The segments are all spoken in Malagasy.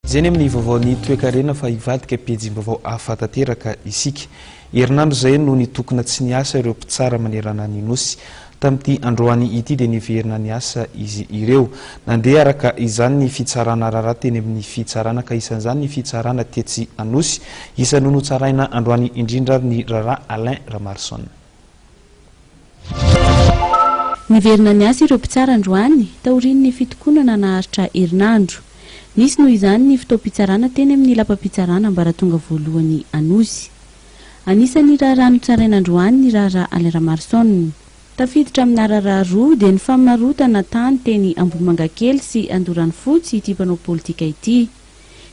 Izany amin'ny vaovaony toekarena fa ivadika pejim-baovao ahafantateraka isika. Herinandro izay no nitokona tsy niasa ireo mpitsara manerana ny nosy. Tamin'ity androany ity dia niverina niasa izy ireo. Nandeha araka izany ny fitsarana raharaha teny amin'ny fitsarana ka isan'izany ny fitsarana tetsy anosy. Isan'ny notsaraina androany indrindra ny raharaha Alain Ramaroson. Niverina niasa ireo mpitsara androany taorian'ny fitokonana naharitra herinandro. Nisy noho izany ny fitaom-pitsarana teny amin'ny lapam-pitsarana ambaratonga voalohany anosy. Anisan'ny raharaha notsaraina androany ny raharaha Alain Ramaroson. Tafiditra amina raharaha roa dia ny famarotana tany teny Ambohimangakely sy androany fotsy ity mpanao politika ity.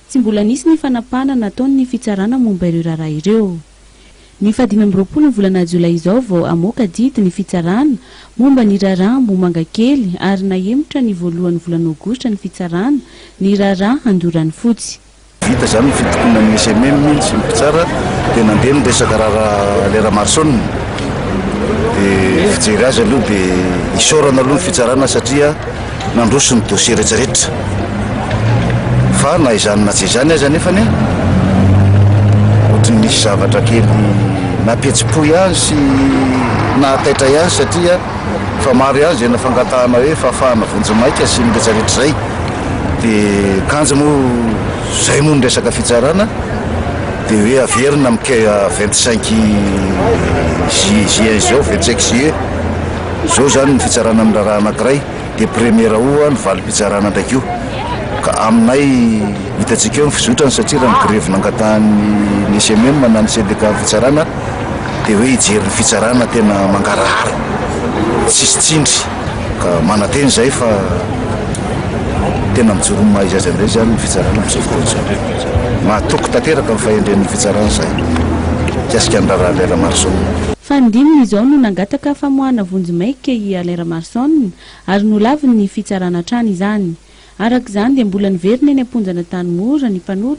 Tsy mbola nisy ny fanapana nataon'ny fitsarana momba ireo raharaha ireo. Ny 20 volana Jolay izao vao amoaka dity ny fitsarana momba ny raharaha Ambohimangakely ary nahemotra ny voalohany volana Aogositra ny fitsarana ny raharaha androany fotsy. Vita zany fitokona ny SMS sy mpitsara dia nandeha niresaka raharaha Alain Ramaroson. Dia fijery azy aloha dia isorana aloha ny fitsarana satria nandroso ny dossier rehetrarehetra. Fa na izany na tsy izany aza nefany ohatry nisy zavatra kely napetsipoy azy sy nahataitra azy satria fa maro azy izay nafangatahana hoe fahafahana vonjimaika sy ny rehetrarehetra izay. Dia kanja moa izay moa ny resaka fitsarana dia hoe averina amin'ny 25 juin izao 25 juillet izao zany ny fitsarana amin'ny raharaha anankiray dia première oa ny valim-pitsarana ndraiky io. Ka aminay hitantsika eo ny fizotrany satria raha ny grevy nangatahany SMS manano syndicat fitsarana dia hoe hijery ny fitsarana tena mangarahara tsisy tsindry ka manateny izay fa tena mijoro maha izy amindray zany ny fitsarana amin'izao fotoana izao. Mahatoky tanteraka ny fahendren'ny fitsarana izay kiasika ny raharaha Alain Ramaroson. Fandiminy izao no nangataka famoahana vonjimaika i Alain Ramaroson ary nolaviny ny fitsarana trany izany. Araka izany dia mbola niverina eny am-ponjana tany mora ny mpanorona